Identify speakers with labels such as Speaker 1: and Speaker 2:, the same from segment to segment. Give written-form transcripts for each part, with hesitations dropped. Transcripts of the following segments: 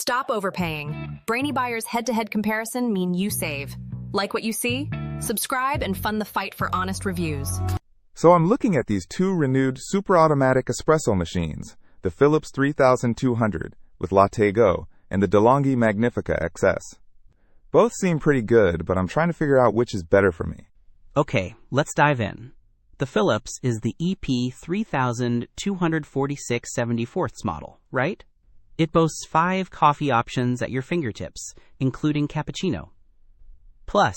Speaker 1: Stop overpaying. Brainy Buyer's head-to-head comparison mean you save. Like what you see? Subscribe and fund the fight for honest reviews.
Speaker 2: So I'm looking at these two renewed Super-Automatic Espresso Machines, the Philips 3200 with LatteGo and the De'Longhi Magnifica XS. Both seem pretty good, but I'm trying to figure out which is better for me.
Speaker 3: Okay, let's dive in. The Philips is the EP3246/74 model, right? It boasts 5 coffee options at your fingertips, including cappuccino. Plus,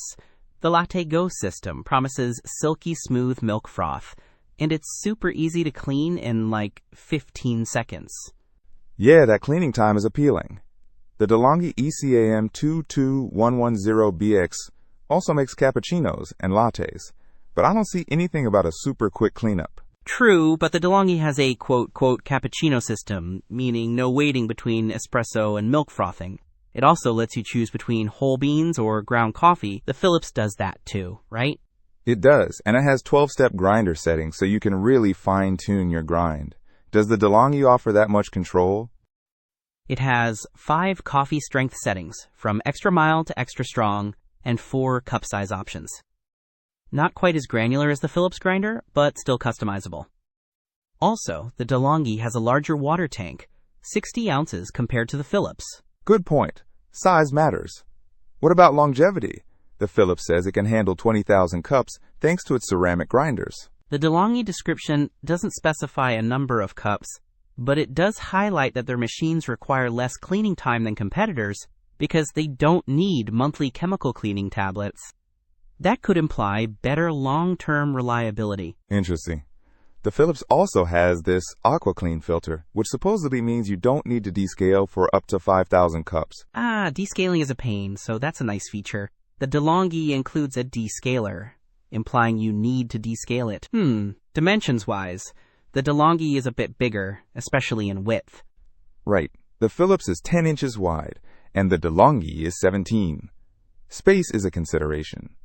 Speaker 3: the LatteGo system promises silky smooth milk froth, and it's super easy to clean in like 15 seconds.
Speaker 2: Yeah, that cleaning time is appealing. The De'Longhi ECAM22110B-X also makes cappuccinos and lattes, but I don't see anything about a super quick cleanup.
Speaker 3: True, but the De'Longhi has a quote-quote cappuccino system, meaning no waiting between espresso and milk frothing. It also lets you choose between whole beans or ground coffee. The Philips does that too, right?
Speaker 2: It does, and it has 12-step grinder settings so you can really fine-tune your grind. Does the De'Longhi offer that much control?
Speaker 3: It has 5 coffee strength settings, from extra mild to extra strong, and 4 cup size options. Not quite as granular as the Philips grinder, but still customizable. Also, the De'Longhi has a larger water tank, 60 ounces compared to the Philips.
Speaker 2: Good point. Size matters. What about longevity? The Philips says it can handle 20,000 cups thanks to its ceramic grinders.
Speaker 3: The De'Longhi description doesn't specify a number of cups, but it does highlight that their machines require less cleaning time than competitors because they don't need monthly chemical cleaning tablets. That could imply better long-term reliability.
Speaker 2: Interesting. The Philips also has this AquaClean filter, which supposedly means you don't need to descale for up to 5,000 cups.
Speaker 3: Descaling is a pain, so that's a nice feature. The De'Longhi includes a descaler, implying you need to descale it. Dimensions-wise, the De'Longhi is a bit bigger, especially in width.
Speaker 2: Right. The Philips is 10 inches wide, and the De'Longhi is 17. Space is a consideration.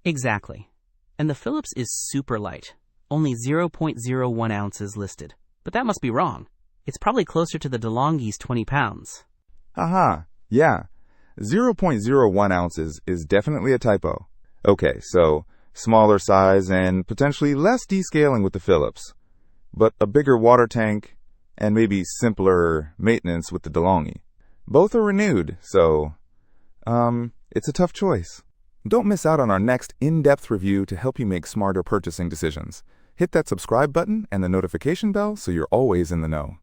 Speaker 3: Exactly. And the Philips is super light, only 0.01 ounces listed. But that must be wrong. It's probably closer to the De'Longhi's 20 pounds.
Speaker 2: Aha, yeah. 0.01 ounces is definitely a typo. Okay, so smaller size and potentially less descaling with the Philips, but a bigger water tank and maybe simpler maintenance with the De'Longhi. Both are renewed, so, it's a tough choice. Don't miss out on our next in-depth review to help you make smarter purchasing decisions. Hit that subscribe button and the notification bell so you're always in the know.